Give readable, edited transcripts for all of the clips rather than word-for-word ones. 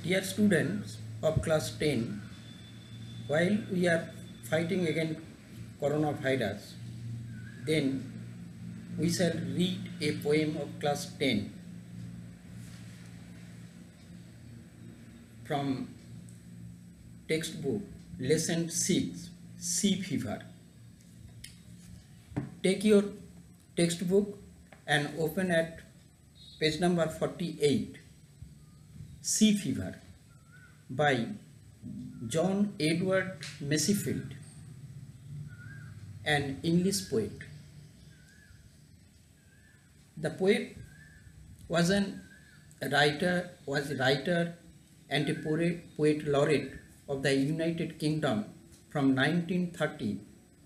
Dear students of class 10, while we are fighting against coronavirus, then we shall read a poem of class 10 from textbook lesson 6 Sea Fever. Take your textbook and open at page number 48, Sea Fever by John Edward Masefield, an English poet. The poet was a writer and a poet laureate of the United Kingdom from 1930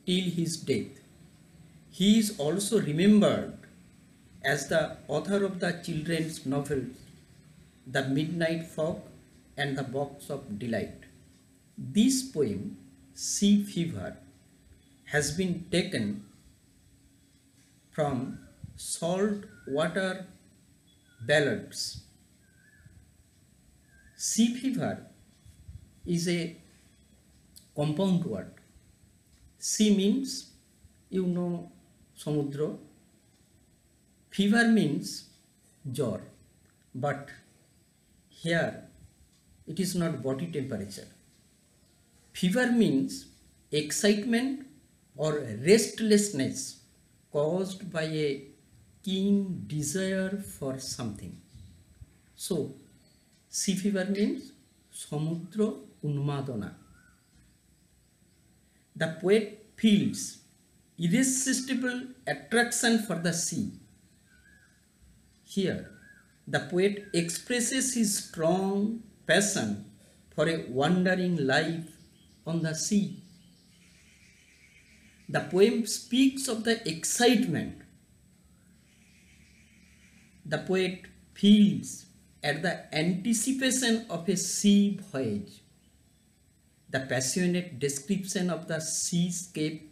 till his death. He is also remembered as the author of the children's novels The Midnight Fog and The Box of Delight. This poem, Sea Fever, has been taken from Salt Water Ballads. Sea fever is a compound word. Sea means, samudra. Fever means jar. But here it is not body temperature. Fever means excitement or restlessness caused by a keen desire for something. So, sea fever means samudra unmadana. The poet feels irresistible attraction for the sea. Here, the poet expresses his strong passion for a wandering life on the sea. The poem speaks of the excitement the poet feels at the anticipation of a sea voyage. The passionate description of the seascape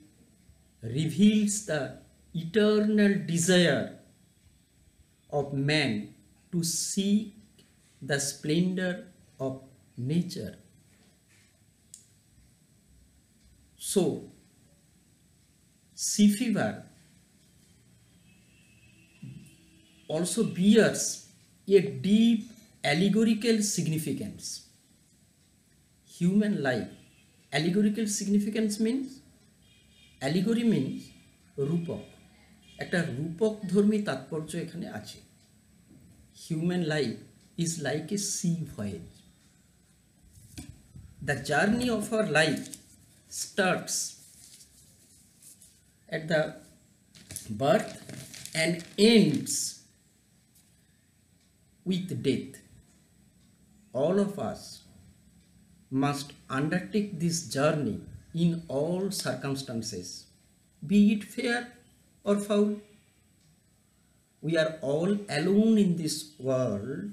reveals the eternal desire of man to seek the splendor of nature. So, sea fever also bears a deep allegorical significance. Human life. Allegorical significance means, allegory means রূপক, একটা রূপক ধর্মী তাৎপর্য এখানে আছে। Human life is like a sea voyage. The journey of our life starts at the birth and ends with death. All of us must undertake this journey in all circumstances, be it fair or foul. We are all alone in this world.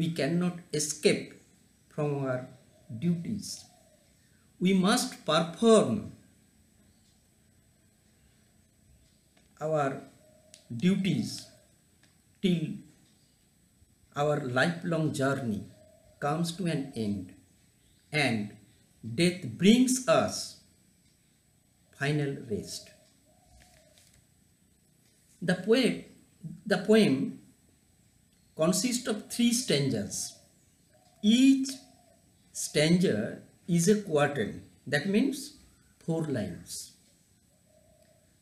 We cannot escape from our duties. We must perform our duties till our lifelong journey comes to an end and death brings us final rest. The poem consists of 3 stanzas. Each stanza is a quatrain. That means 4 lines.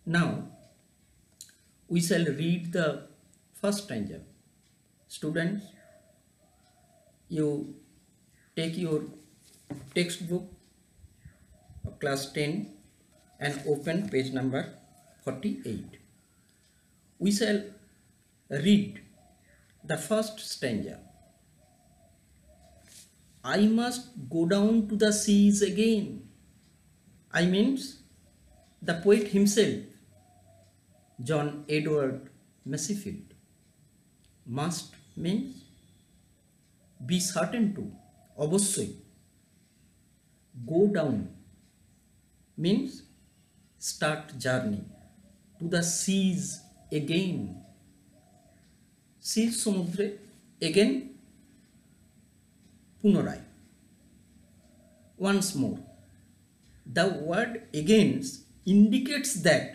Now, we shall read the first stanza. Students, you take your textbook of class 10 and open page number 48. We shall read the first stanza. I must go down to the seas again. I means the poet himself, John Edward Masefield. Must means be certain to, অবশ্যই. Go down means start journey to the seas again. Seas সমুদ্রে, again পুনরায়। Once more. The word against indicates that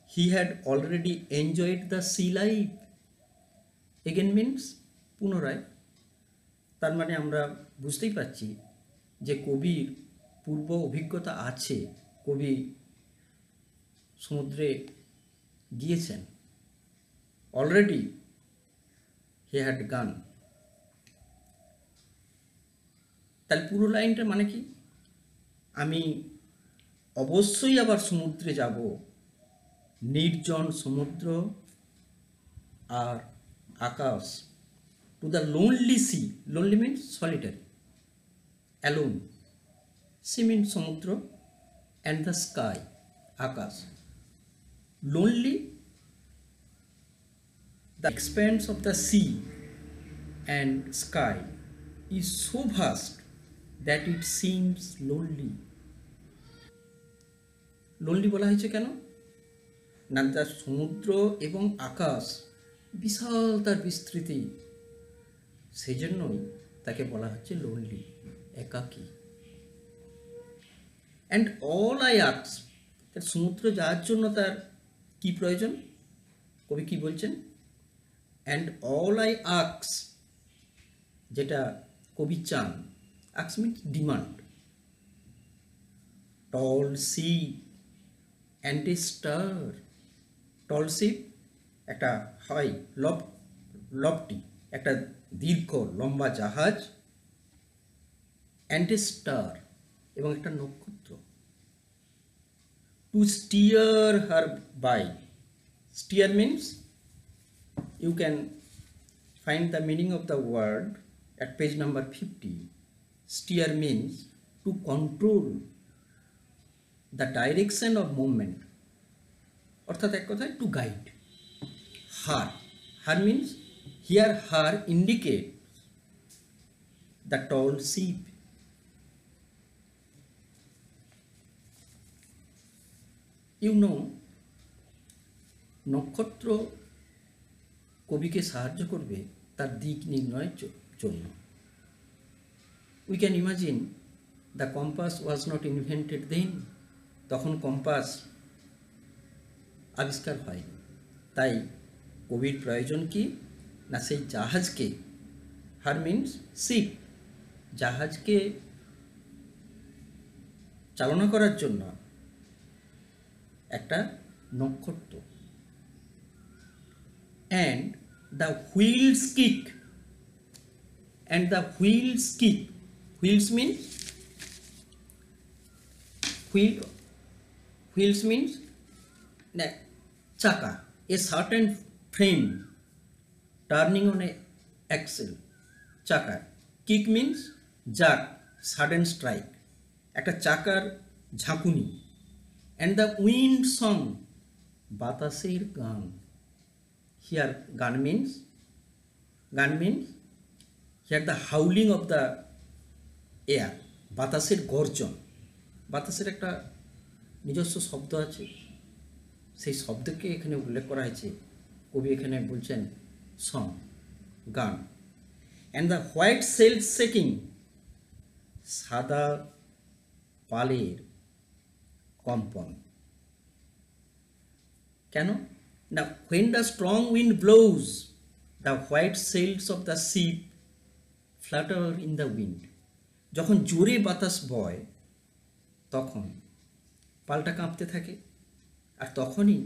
he had already enjoyed the sea life. Again means পুনরায়। তার মানে আমরা বুঝতেই পারছি যে কবির পূর্ব অভিজ্ঞতা আছে, কবি সমুদ্রে গিয়েছেন, অলরেডি হি হ্যাড গান। তাহলে পুরো লাইনটার মানে কি? আমি অবশ্যই আবার সমুদ্রে যাব, নির্জন সমুদ্র আর আকাশ, to the lonely sea. Lonely means solitary, alone. Sea means সমুদ্র, অ্যান্ড দ্য স্কাই, আকাশ। Lonely, the expanse of the sea and sky is so vast that it seems lonely. Lonely বলা হয়েছে কেন? না, তার সমুদ্র এবং আকাশ বিশাল, তার বিস্তৃতি, সেই জন্যই তাকে বলা হচ্ছে লোনলি, একাকী। অ্যান্ড অল আই আস্ক, তার সমুদ্র যাওয়ার জন্য তার কি প্রয়োজন? কবি কি বলছেন? অ্যান্ড অল আই আস্ক, যেটা কবি চান, ask means demand, tall ship and a star. Tall ship একটা হাই লফটি, একটা দীর্ঘ লম্বা জাহাজ, অ্যান্ড এ স্টার এবং একটা নক্ষত্র। To steer her by. Steer means, you can find the meaning of the word at page number 50. Steer means to control the direction of movement, অর্থাৎ এক কথায় to guide. Har, har means, here har indicates the tall ship. You know, নক্ষত্র কবিকে সাহায্য করবে তার দিক নির্ণয়ের জন্য। We can imagine the compass was not invented then. তখন কম্পাস আবিষ্কার হয়নি। তাই কবির প্রয়োজন কি? না, সেই জাহাজকে, হার মিন্স শিপ, জাহাজকে চালনা করার জন্য একটা নক্ষত্র। And the wheels kick, and the wheels kick. Wheels means wheels means chaka, a certain frame turning on a axle, chaka. Kick means jerk, sudden strike, একটা চাকার ঝাঁকুনি। and the wind song, বাতাসের গান। Here gun means here the howling of the air, বাতাসের গর্জন। বাতাসের একটা নিজস্ব শব্দ আছে, সেই শব্দকে এখানে উল্লেখ করা হয়েছে। কবি এখানে বলছেন সং, গান। And the white sail shaking, সাদা পালের কম্পন। কেন? Now, when the strong wind blows, the white sails of the ship flutter in the wind. যখন জোরে বাতাস বয় তখন পালটা কাঁপতে থাকে, আর তখনই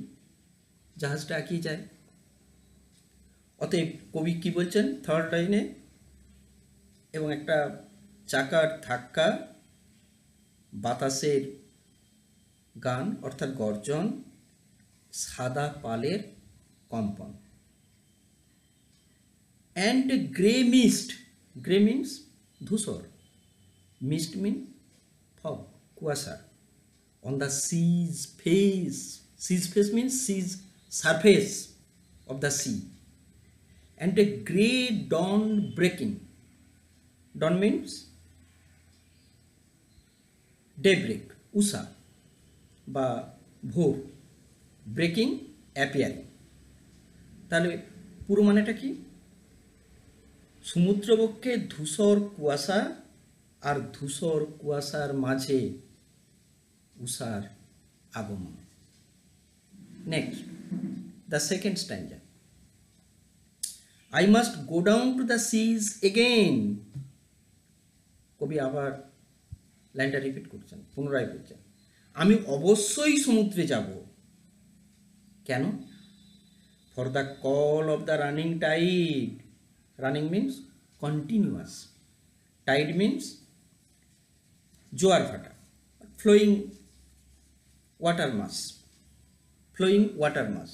জাহাজটা এগিয়ে যায়। অতএব কবি কি বলছেন থার্ড লাইনে? এবং একটা চাকার ধাক্কা, বাতাসের গান অর্থাৎ গর্জন, সাদা পালের কম্পন। And grey mist, grey means ধূসর, মিস্ট মিন ফগ, কুয়াশা, on the sea's face. Sea's face means sea's surface of the sea. And a grey dawn breaking. Dawn means day break, উষা বা ভোর, ব্রেকিং অ্যাপিয়ারিং। তাহলে পুরো মানেটা কি? সমুদ্রবক্ষে ধূসর কুয়াশা আর ধূসর কুয়াশার মাঝে উষার আগমন। Next, the second স্ট্যান্জা। I must go down to the seas again. কবি আবার লাইনটা রিপিট করছেন, পুনরায় বলছেন, আমি অবশ্যই সমুদ্রে যাব। কেন? For the call of the running tide. Running means continuous, tide means জোয়ার ভাটা, flowing water mass, flowing water mass.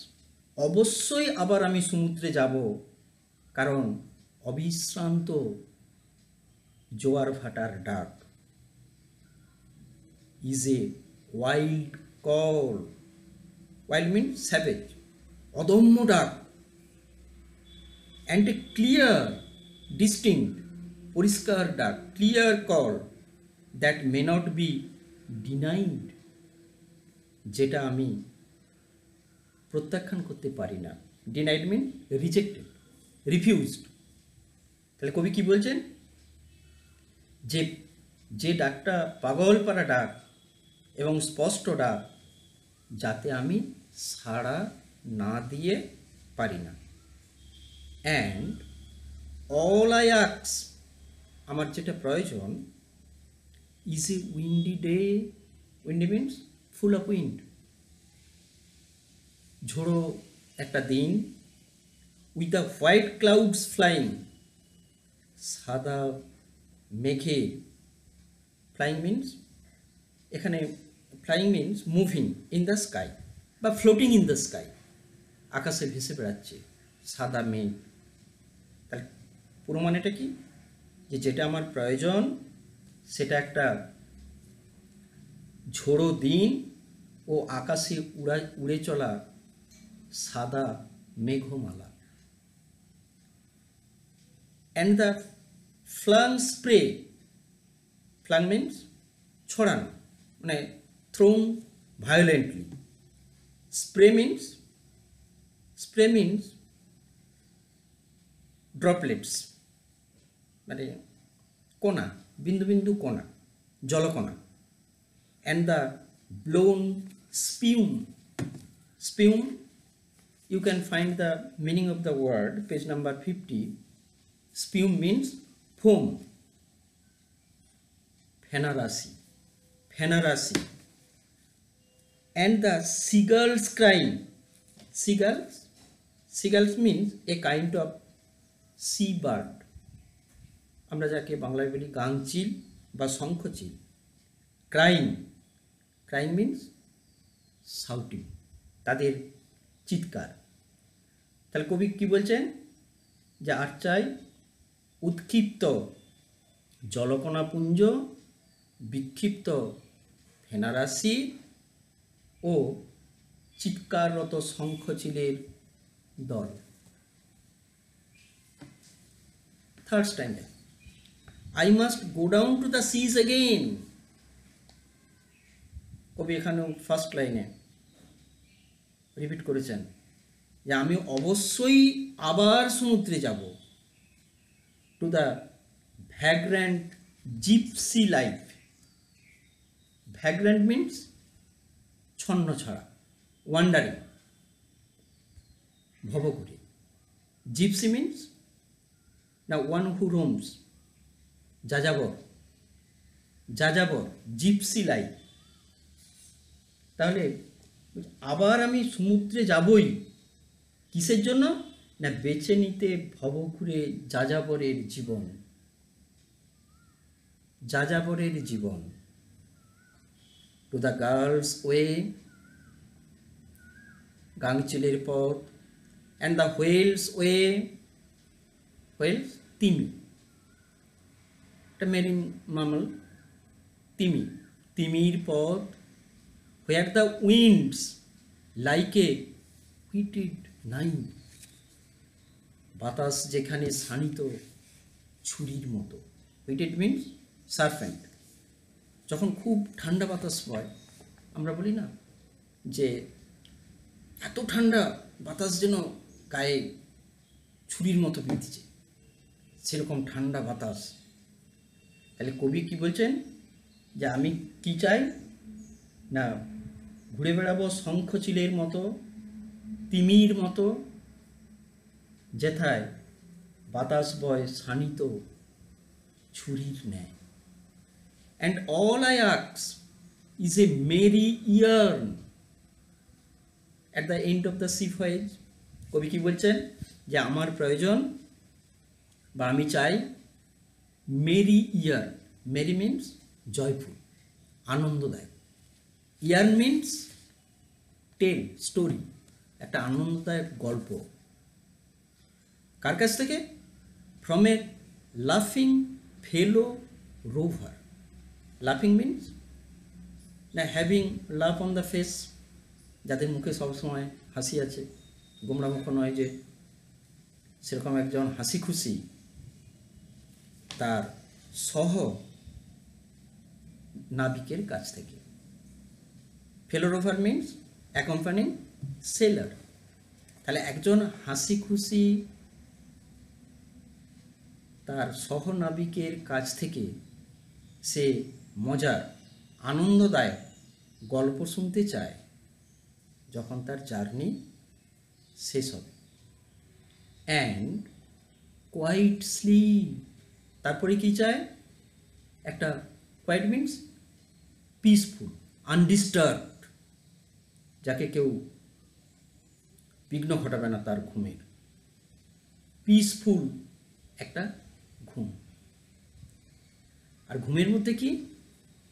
অবশ্যই আবার আমি সমুদ্রে যাব, কারণ অবিশ্রান্ত জোয়ার ভাটার ডাক is a wild call. Wild means savage, অদম্য ডাক। অ্যান্ড এ ক্লিয়ার, ডিস্টিংক্ট, পরিষ্কার ডাক, clear call that may not be denied, যেটা আমি প্রত্যাখ্যান করতে পারি না। ডিনাইড মিন রিজেক্টেড, রিফিউজড। তাহলে কবি কি বলছেন? যে ডাকটা পাগলপাড়া ডাক এবং স্পষ্ট ডাক, যাতে আমি সাড়া না দিয়ে পারি না। অ্যান্ড অল আই আস্ক, আমার যেটা প্রয়োজন, is a Windy day. Windy means full of wind, ঝোড়ো একটা দিন। With the white clouds flying, সাদা মেঘে, ফ্লাইং মিন্স, এখানে flying means moving in the sky বা ফ্লোটিং ইন দ্য স্কাই, আকাশে ভেসে বেড়াচ্ছে সাদা মেঘ। তাহলে পুরো মানেটা কি? যেটা আমার প্রয়োজন সেটা একটা ঝোড়ো দিন ও আকাশে উড়ে চলা সাদা মেঘমালা। And the flung spray, flung means ছড়ানো, মানে thrown violently. Spray means droplets, মানে কণা, বিন্দু বিন্দু কণা, জলকণা। And the blown spume, spume, you can find the meaning of the word, page number 50. Spume means foam, phenarasi, phenarasi. And the seagulls crying, seagulls means a kind of sea bird, আমরা যাকে বাংলায় বলি গাংচিল বা Shankhachil. Crying means shouting, তাদের চিৎকার। তাহলে কবি কি বলছেন? যে আর চাই উৎক্ষিপ্ত জলকণাপুঞ্জ, বিক্ষিপ্ত ফেনারাশি ও চিৎকাররত শঙ্খচিলের দল। Third standard, I must go down to the seize again. কবি এখানেও ফার্স্ট লাইনে রিপিট করেছেন যে আমি অবশ্যই আবার সমুদ্রে যাব। To the vagrant gypsy life. Vagrant means ছন্ন ছাড়া, ওয়ান্ডারিং, ভবঘুরে। জিপসি মিন্স না ওয়ান হু রোমস, যাযাবর, জিপসি লাইফ। তাহলে আবার আমি সমুদ্রে যাবই, কিসের জন্য? না বেছে নিতে ভবঘুরে যাযাবরের জীবন, যাযাবরের জীবন। টু দ্য গার্লস ওয়ে, গাংচিলের পথ। And the whale's way, whales তিমি, একটা মেরিন মামল, তিমির পথ। Where the wind's like a whetted knife, বাতাস যেখানে শানিত ছুরির মতো। Whetted means sharpened. যখন খুব ঠান্ডা বাতাস হয়, আমরা বলি না যে এত ঠান্ডা বাতাস যেন গায়ে ছুরির মতো বিঁধছে, সেরকম ঠান্ডা বাতাস। তাহলে কবি কি বলছেন, যে আমি কি চাই না, ঘুরে বেড়াবো শঙ্খচিলের মতো, তিমির মতো, যেথায় বাতাস বয় শানিত ছুরির ন্যায়। And all I ask is a merry yearn at the end of the sea voyage. কবি কি বলছেন, যে আমার প্রয়োজন বা আমি চাই মেরি ইয়ার। মেরি মিন্স জয়ফুল, আনন্দদায়ক। ইয়ার মিন্স টেল, স্টোরি, একটা আনন্দদায়ক গল্প। কার কাছ থেকে? ফ্রম এ লাফিং ফেলো রোভার। লাফিং মিন্স না having love on the face, যাদের মুখে সবসময় হাসি আছে, গোমরা মুখ নয় যে, সেরকম একজন হাসি খুশি তার সহ নাবিকের কাছ থেকে। ফেলো রোভার মিন্স অ্যাকম্পানিং সেলার। তাহলে একজন হাসি খুশি তার সহনাবিকের কাছ থেকে সে মজার আনন্দদায়ক গল্প শুনতে চায় যখন তার জার্নি শেষ হবে। অ্যান্ড কোয়াইট স্লিপ, তারপরে কি চায়? একটা কোয়াইট মিন্স পিসফুল, আনডিস্টার্বড, যাকে কেউ বিঘ্ন ঘটাবে না তার ঘুমের, পিসফুল একটা ঘুম। আর ঘুমের মধ্যে কি?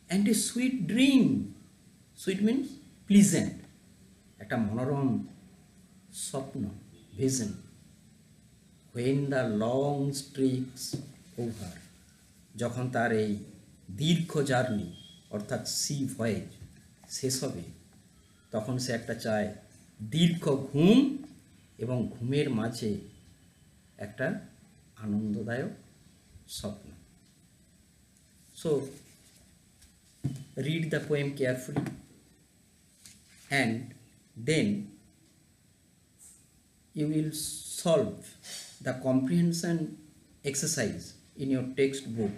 And a sweet dream. Sweet means pleasant, একটা মনোরম স্বপ্ন, vision. When the long Strix over, যখন তার এই দীর্ঘ জার্নি অর্থাৎ সি ভয়েজ শেষ হবে, তখন সে একটা চায় দীর্ঘ ঘুম, এবং ঘুমের মাঝে একটা আনন্দদায়ক স্বপ্ন। So, read the poem carefully and then you will solve the comprehension exercise in your textbook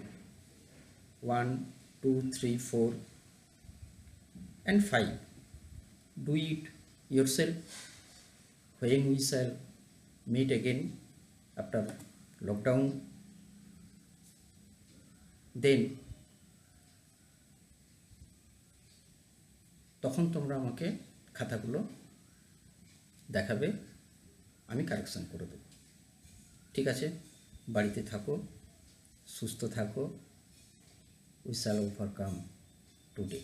1, 2, 3, 4 and 5. Do it yourself when we shall meet again after lockdown. Then তখন তোমরা আমাকে খাতাগুলো দেখাবে, আমি কারেকশন করে দেব। ঠিক আছে? বাড়িতে থাকো, সুস্থ থাকো। We shall overcome today.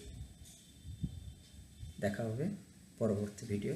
দেখা হবে পরবর্তী ভিডিও।